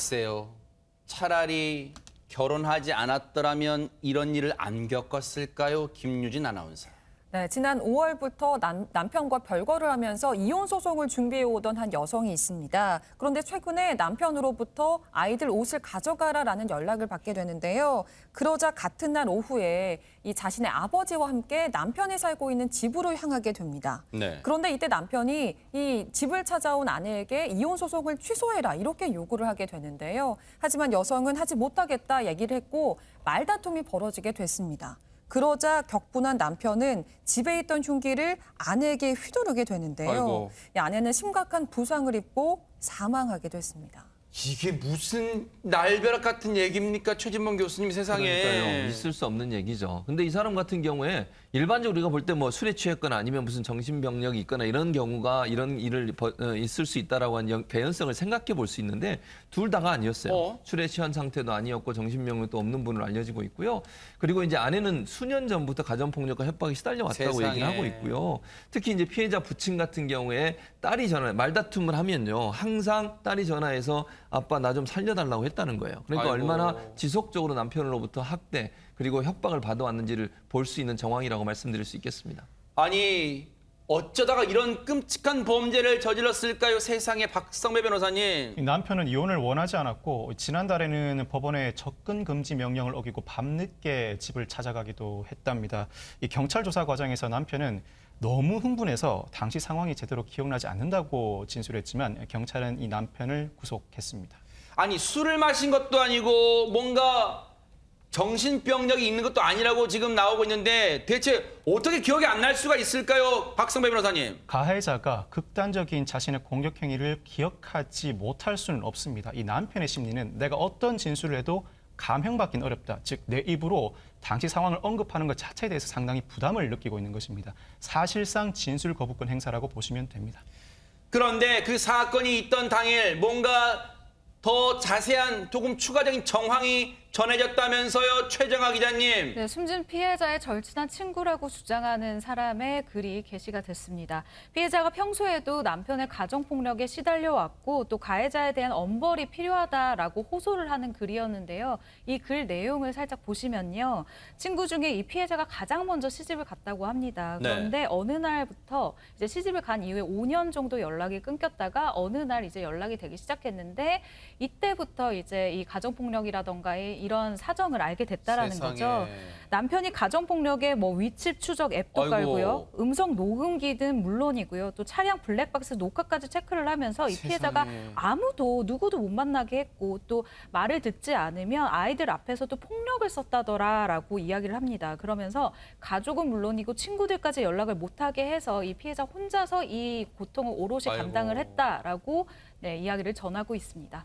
글쎄요. 차라리 결혼하지 않았더라면 이런 일을 안 겪었을까요? 김유진 아나운서. 네, 지난 5월부터 남편과 별거를 하면서 이혼 소송을 준비해 오던 한 여성이 있습니다. 그런데 최근에 남편으로부터 아이들 옷을 가져가라라는 연락을 받게 되는데요. 그러자 같은 날 오후에 이 자신의 아버지와 함께 남편이 살고 있는 집으로 향하게 됩니다. 네. 그런데 이때 남편이 이 집을 찾아온 아내에게 이혼 소송을 취소해라 이렇게 요구를 하게 되는데요. 하지만 여성은 하지 못하겠다 얘기를 했고 말다툼이 벌어지게 됐습니다. 그러자 격분한 남편은 집에 있던 흉기를 아내에게 휘두르게 되는데요. 아이고. 이 아내는 심각한 부상을 입고 사망하게 됐습니다. 이게 무슨 날벼락 같은 얘기입니까? 최진봉 교수님 세상에. 그러니까요. 있을 수 없는 얘기죠. 근데 이 사람 같은 경우에 일반적으로 우리가 볼 때 뭐 술에 취했거나 아니면 무슨 정신병력이 있거나 이런 경우가 이런 일을 있을 수 있다라고 하는 개연성을 생각해 볼 수 있는데 둘 다가 아니었어요. 술에 취한 상태도 아니었고 정신병력도 없는 분으로 알려지고 있고요. 그리고 이제 아내는 수년 전부터 가정폭력과 협박에 시달려 왔다고 세상에. 얘기를 하고 있고요. 특히 이제 피해자 부친 같은 경우에 딸이 말다툼을 하면요. 항상 딸이 전화해서 아빠 나 좀 살려달라고 했다는 거예요. 그러니까 아이고. 얼마나 지속적으로 남편으로부터 학대 그리고 협박을 받아왔는지를 볼 수 있는 정황이라고 말씀드릴 수 있겠습니다. 아니 어쩌다가 이런 끔찍한 범죄를 저질렀을까요? 세상에 박성배 변호사님. 이 남편은 이혼을 원하지 않았고 지난달에는 법원의 접근 금지 명령을 어기고 밤늦게 집을 찾아가기도 했답니다. 이 경찰 조사 과정에서 남편은 너무 흥분해서 당시 상황이 제대로 기억나지 않는다고 진술했지만 경찰은 이 남편을 구속했습니다. 아니 술을 마신 것도 아니고 뭔가 정신병력이 있는 것도 아니라고 지금 나오고 있는데 대체 어떻게 기억이 안 날 수가 있을까요? 박성배 변호사님. 가해자가 극단적인 자신의 공격 행위를 기억하지 못할 수는 없습니다. 이 남편의 심리는 내가 어떤 진술을 해도 감형받긴 어렵다. 즉 내 입으로 당시 상황을 언급하는 것 자체에 대해서 상당히 부담을 느끼고 있는 것입니다. 사실상 진술 거부권 행사라고 보시면 됩니다. 그런데 그 사건이 있던 당일 뭔가 더 자세한 조금 추가적인 정황이 전해졌다면서요, 최정아 기자님. 네, 숨진 피해자의 절친한 친구라고 주장하는 사람의 글이 게시가 됐습니다. 피해자가 평소에도 남편의 가정폭력에 시달려왔고 또 가해자에 대한 엄벌이 필요하다라고 호소를 하는 글이었는데요. 이 글 내용을 살짝 보시면요. 친구 중에 이 피해자가 가장 먼저 시집을 갔다고 합니다. 그런데 어느 날부터 이제 시집을 간 이후에 5년 정도 연락이 끊겼다가 어느 날 이제 연락이 되기 시작했는데 이때부터 이제 이 가정폭력이라던가 이런 사정을 알게 됐다라는 세상에. 거죠. 남편이 가정폭력에 뭐 위치 추적 앱도 아이고. 깔고요. 음성 녹음기는 물론이고요. 또 차량 블랙박스 녹화까지 체크를 하면서 이 피해자가 세상에. 아무도 누구도 못 만나게 했고 또 말을 듣지 않으면 아이들 앞에서도 폭력을 썼다더라라고 이야기를 합니다. 그러면서 가족은 물론이고 친구들까지 연락을 못하게 해서 이 피해자 혼자서 이 고통을 오롯이 아이고. 감당을 했다라고 네, 이야기를 전하고 있습니다.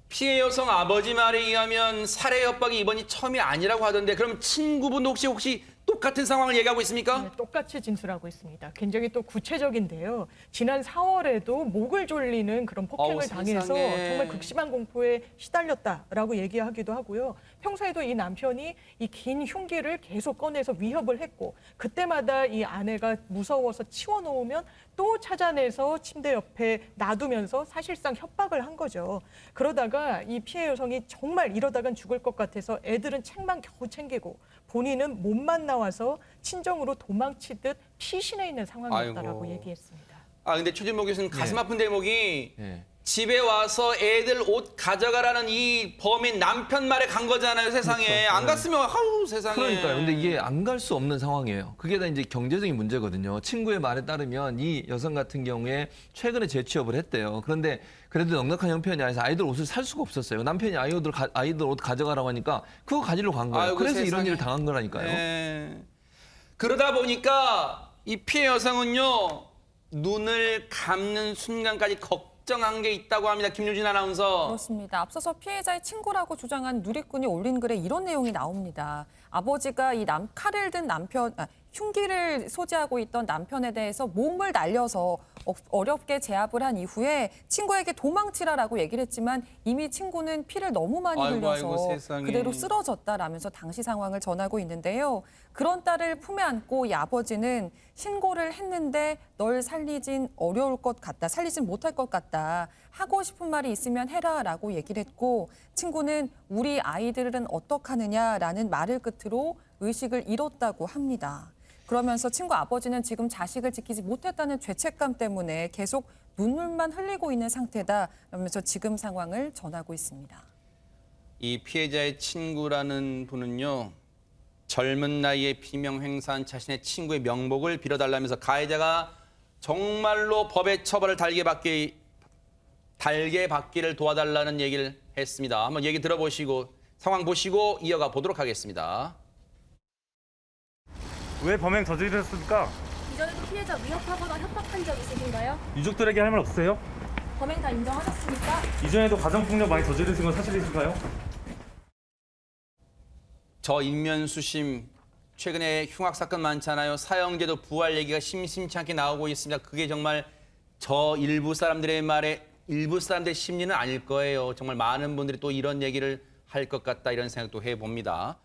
피해 여성 아버지 말에 의하면 살해 협박이 이번이 처음이 아니라고 하던데 그럼 친구분 혹시 똑같은 상황을 얘기하고 있습니까? 네, 똑같이 진술하고 있습니다. 굉장히 또 구체적인데요. 지난 4월에도 목을 졸리는 그런 폭행을 어우, 당해서 세상에. 정말 극심한 공포에 시달렸다라고 얘기하기도 하고요. 평소에도 이 남편이 이 긴 흉기를 계속 꺼내서 위협을 했고 그때마다 이 아내가 무서워서 치워놓으면 또 찾아내서 침대 옆에 놔두면서 사실상 협박을 한 거죠. 그러다가 이 피해 여성이 정말 이러다간 죽을 것 같아서 애들은 책만 겨우 챙기고 본인은 몸만 나와서 친정으로 도망치듯 피신해 있는 상황이었다라고 아이고. 얘기했습니다. 아 근데 최진봉 교수님 가슴 아픈 대목이 예. 집에 와서 애들 옷 가져가라는 이 범인 남편 말에 간 거잖아요, 세상에. 그렇죠. 안 갔으면 아우 세상에. 그러니까요. 근데 이게 안 갈 수 없는 상황이에요. 그게 다 이제 경제적인 문제거든요. 친구의 말에 따르면 이 여성 같은 경우에 최근에 재취업을 했대요. 그런데 그래도 넉넉한 형편이 아니라서 아이들 옷을 살 수가 없었어요. 남편이 아이들 옷 가져가라고 하니까 그거 가지러 간 거예요. 아이고, 그래서 세상에. 이런 일을 당한 거라니까요. 네. 그러다 보니까 이 피해 여성은요 눈을 감는 순간까지 걱정한 게 있다고 합니다. 김유진 아나운서. 그렇습니다. 앞서서 피해자의 친구라고 주장한 누리꾼이 올린 글에 이런 내용이 나옵니다. 아버지가 이 칼을 든 흉기를 소지하고 있던 남편에 대해서 몸을 날려서 어렵게 제압을 한 이후에 친구에게 도망치라라고 얘기를 했지만 이미 친구는 피를 너무 많이 아이고, 흘려서 아이고, 세상에. 그대로 쓰러졌다라면서 당시 상황을 전하고 있는데요. 그런 딸을 품에 안고 이 아버지는 신고를 했는데 널 살리진 어려울 것 같다. 살리진 못할 것 같다. 하고 싶은 말이 있으면 해라라고 얘기를 했고 친구는 우리 아이들은 어떡하느냐라는 말을 끝으로 의식을 잃었다고 합니다. 그러면서 친구 아버지는 지금 자식을 지키지 못했다는 죄책감 때문에 계속 눈물만 흘리고 있는 상태다 라면서 지금 상황을 전하고 있습니다. 이 피해자의 친구라는 분은요. 젊은 나이에 비명 행사한 자신의 친구의 명복을 빌어달라면서 가해자가 정말로 법의 처벌을 달게 받기를 도와달라는 얘기를 했습니다. 한번 얘기 들어보시고 상황 보시고 이어가 보도록 하겠습니다. 왜 범행 저지르셨습니까? 이전에도 피해자 위협하거나 협박한 적 있으신가요? 유족들에게 할 말 없으세요? 범행 다 인정하셨습니까? 이전에도 가정폭력 많이 저지르신 건 사실이신가요? 저 인면수심 최근에 흉악 사건 많잖아요. 사형제도 부활 얘기가 심심치 않게 나오고 있습니다. 그게 정말 저 일부 사람들의 말에 일부 사람들의 심리는 아닐 거예요. 정말 많은 분들이 또 이런 얘기를 할 것 같다 이런 생각도 해봅니다.